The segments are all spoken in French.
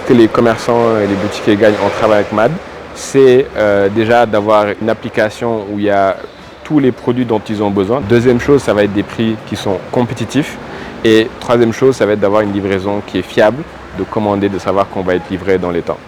Ce que les commerçants et les boutiquiers gagnent en travaillant avec MAD, c'est déjà d'avoir une application où il y a tous les produits dont ils ont besoin. Deuxième chose, ça va être des prix qui sont compétitifs. Et troisième chose, ça va être d'avoir une livraison qui est fiable, de commander, de savoir qu'on va être livré dans les temps.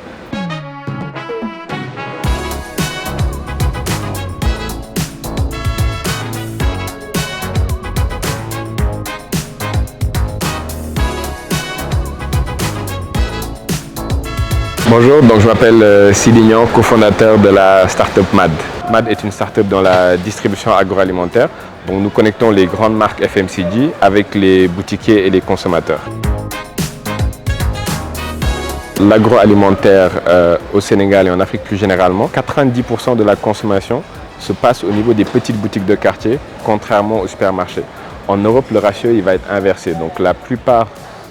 Bonjour, donc je m'appelle Sidignan, cofondateur de la startup MAD. MAD est une startup dans la distribution agroalimentaire. Donc nous connectons les grandes marques FMCG avec les boutiquiers et les consommateurs. L'agroalimentaire au Sénégal et en Afrique plus généralement, 90% de la consommation se passe au niveau des petites boutiques de quartier, contrairement aux supermarchés. En Europe, le ratio il va être inversé. Donc la plupart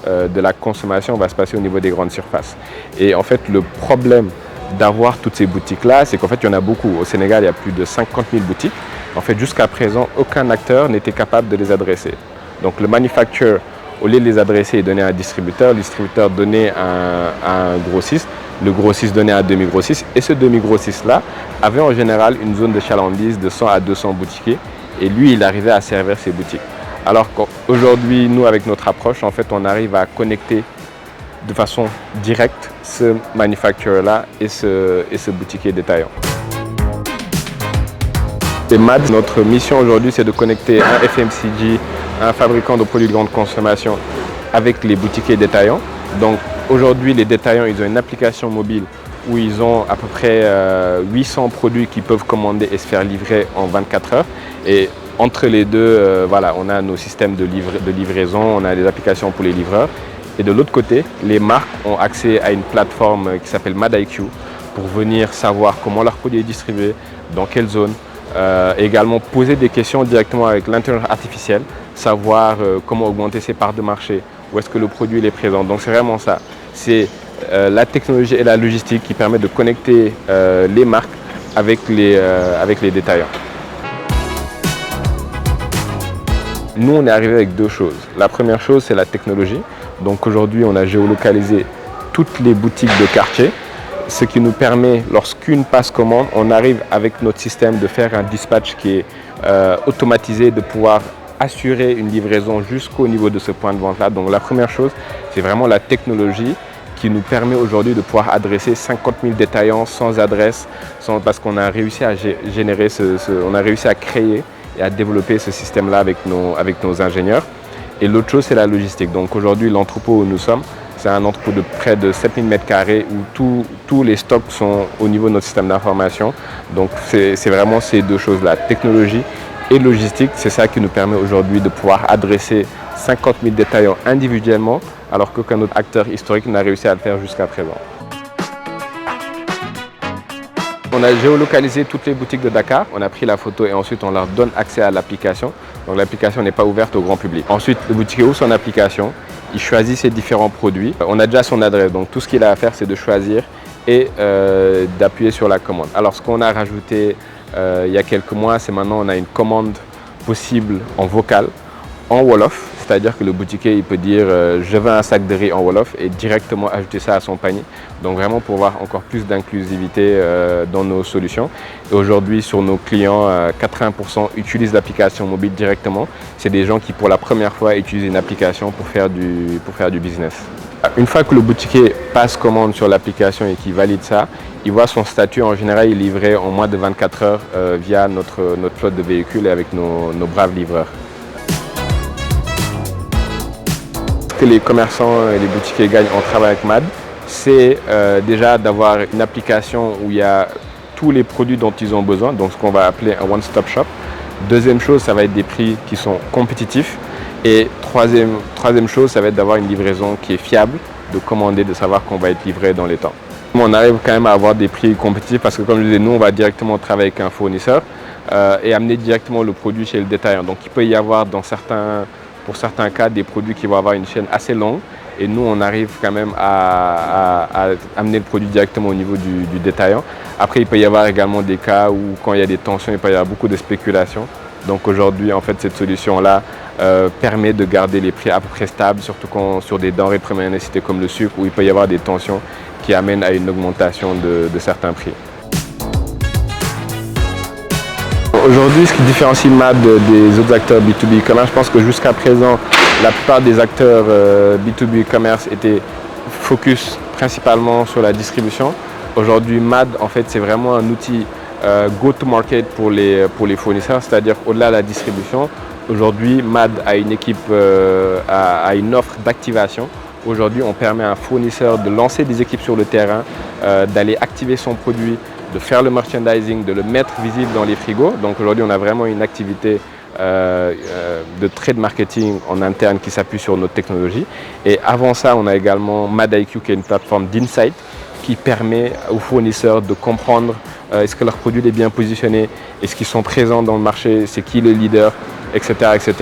de la consommation va se passer au niveau des grandes surfaces. Et en fait, le problème d'avoir toutes ces boutiques-là, c'est qu'en fait, il y en a beaucoup. Au Sénégal, il y a plus de 50 000 boutiques. En fait, jusqu'à présent, aucun acteur n'était capable de les adresser. Donc le manufacturer, au lieu de les adresser et donner à un distributeur, le distributeur donnait à un grossiste, le grossiste donnait à un demi-grossiste. Et ce demi-grossiste-là avait en général une zone de chalandise de 100 à 200 boutiquiers. Et lui, il arrivait à servir ces boutiques. Alors qu'aujourd'hui, nous, avec notre approche, en fait, on arrive à connecter de façon directe ce manufacturer-là et ce boutiquier détaillant. Et MAD, notre mission aujourd'hui, c'est de connecter un FMCG, un fabricant de produits de grande consommation, avec les boutiquiers détaillants. Donc aujourd'hui, les détaillants, ils ont une application mobile où ils ont à peu près 800 produits qu'ils peuvent commander et se faire livrer en 24 heures. Et entre les deux, voilà, on a nos systèmes de livraison, on a des applications pour les livreurs. Et de l'autre côté, les marques ont accès à une plateforme qui s'appelle MAD-IQ pour venir savoir comment leur produit est distribué, dans quelle zone. Également poser des questions directement avec l'intelligence artificielle, savoir comment augmenter ses parts de marché, où est-ce que le produit est présent. Donc c'est vraiment ça. C'est la technologie et la logistique qui permettent de connecter les marques avec les détaillants. Nous, on est arrivé avec deux choses. La première chose, c'est la technologie. Donc aujourd'hui, on a géolocalisé toutes les boutiques de quartier, ce qui nous permet, lorsqu'une passe commande, on arrive avec notre système de faire un dispatch qui est automatisé, de pouvoir assurer une livraison jusqu'au niveau de ce point de vente-là. Donc la première chose, c'est vraiment la technologie qui nous permet aujourd'hui de pouvoir adresser 50 000 détaillants sans adresse, parce qu'on a réussi à générer on a réussi à créer et à développer ce système-là avec nos ingénieurs. Et l'autre chose, c'est la logistique. Donc aujourd'hui, l'entrepôt où nous sommes, c'est un entrepôt de près de 7000 m², où tous les stocks sont au niveau de notre système d'information. Donc c'est vraiment ces deux choses-là, technologie et logistique. C'est ça qui nous permet aujourd'hui de pouvoir adresser 50 000 détaillants individuellement, alors qu'aucun autre acteur historique n'a réussi à le faire jusqu'à présent. On a géolocalisé toutes les boutiques de Dakar, on a pris la photo et ensuite on leur donne accès à l'application. Donc l'application n'est pas ouverte au grand public. Ensuite, le boutiquier ouvre son application, il choisit ses différents produits. On a déjà son adresse, donc tout ce qu'il a à faire, c'est de choisir et d'appuyer sur la commande. Alors ce qu'on a rajouté il y a quelques mois, c'est maintenant on a une commande possible en vocal, en Wolof. C'est-à-dire que le boutiquier il peut dire je veux un sac de riz en Wolof et directement ajouter ça à son panier. Donc vraiment pour avoir encore plus d'inclusivité dans nos solutions. Et aujourd'hui sur nos clients, 80% utilisent l'application mobile directement. C'est des gens qui pour la première fois utilisent une application pour faire du business. Une fois que le boutiquier passe commande sur l'application et qu'il valide ça, il voit son statut en général il est livré en moins de 24 heures via notre flotte de véhicules et avec nos braves livreurs. Ce que les commerçants et les boutiquiers gagnent en travaillant avec MAD, c'est déjà d'avoir une application où il y a tous les produits dont ils ont besoin, donc ce qu'on va appeler un one-stop shop. Deuxième chose, ça va être des prix qui sont compétitifs. Et troisième chose, ça va être d'avoir une livraison qui est fiable, de commander, de savoir qu'on va être livré dans les temps. On arrive quand même à avoir des prix compétitifs parce que comme je disais, nous on va directement travailler avec un fournisseur et amener directement le produit chez le détaillant. Donc il peut y avoir pour certains cas des produits qui vont avoir une chaîne assez longue et nous on arrive quand même à amener le produit directement au niveau du détaillant. Après il peut y avoir également des cas où quand il y a des tensions, il peut y avoir beaucoup de spéculation. Donc aujourd'hui en fait cette solution là permet de garder les prix à peu près stables, surtout sur des denrées de première nécessité comme le sucre, où il peut y avoir des tensions qui amènent à une augmentation de certains prix. Aujourd'hui, ce qui différencie MAD des autres acteurs B2B e-commerce, je pense que jusqu'à présent, la plupart des acteurs B2B e-commerce étaient focus principalement sur la distribution. Aujourd'hui, MAD, en fait, c'est vraiment un outil go-to-market pour les fournisseurs, c'est-à-dire au-delà de la distribution. Aujourd'hui, MAD a une équipe, a une offre d'activation. Aujourd'hui, on permet à un fournisseur de lancer des équipes sur le terrain, d'aller activer son produit, de faire le merchandising, de le mettre visible dans les frigos. Donc aujourd'hui, on a vraiment une activité de trade marketing en interne qui s'appuie sur notre technologie. Et avant ça, on a également MAD-IQ qui est une plateforme d'insight qui permet aux fournisseurs de comprendre est-ce que leur produit est bien positionné, est-ce qu'ils sont présents dans le marché, c'est qui le leader, etc. etc.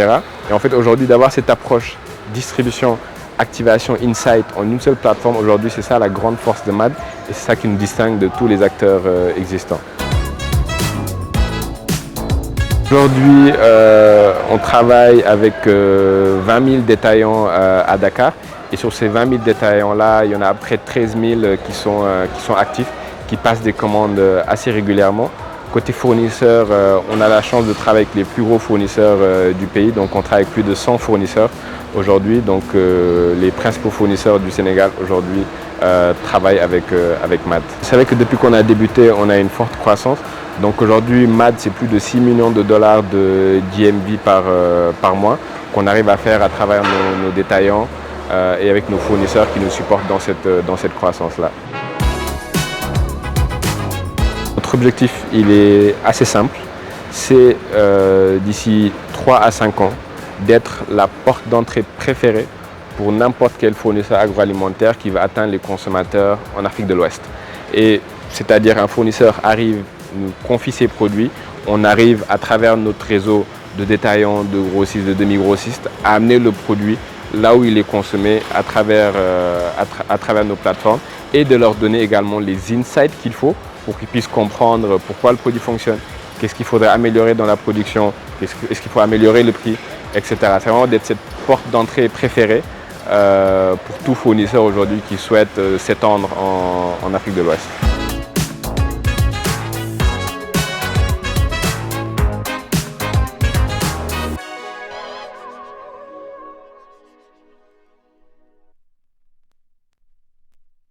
Et en fait, aujourd'hui, d'avoir cette approche distribution, activation, insight en une seule plateforme, aujourd'hui, c'est ça la grande force de MAD et c'est ça qui nous distingue de tous les acteurs existants. Aujourd'hui, on travaille avec 20 000 détaillants à Dakar et sur ces 20 000 détaillants-là, il y en a à peu près 13 000 qui sont actifs, qui passent des commandes assez régulièrement. Côté fournisseurs, on a la chance de travailler avec les plus gros fournisseurs du pays, donc on travaille avec plus de 100 fournisseurs aujourd'hui. Donc les principaux fournisseurs du Sénégal aujourd'hui travaillent avec MAD. Vous savez que depuis qu'on a débuté, on a une forte croissance. Donc aujourd'hui, MAD, c'est plus de 6 millions de dollars de GMV par mois qu'on arrive à faire à travers nos détaillants et avec nos fournisseurs qui nous supportent dans cette croissance-là. Notre objectif, il est assez simple, c'est d'ici 3 à 5 ans d'être la porte d'entrée préférée pour n'importe quel fournisseur agroalimentaire qui va atteindre les consommateurs en Afrique de l'Ouest. Et c'est-à-dire un fournisseur arrive, nous confie ses produits, on arrive à travers notre réseau de détaillants, de grossistes, de demi-grossistes à amener le produit là où il est consommé à travers nos plateformes et de leur donner également les insights qu'il faut pour qu'ils puissent comprendre pourquoi le produit fonctionne, qu'est-ce qu'il faudrait améliorer dans la production, est-ce qu'il faut améliorer le prix, etc. C'est vraiment d'être cette porte d'entrée préférée pour tout fournisseur aujourd'hui qui souhaite s'étendre en Afrique de l'Ouest.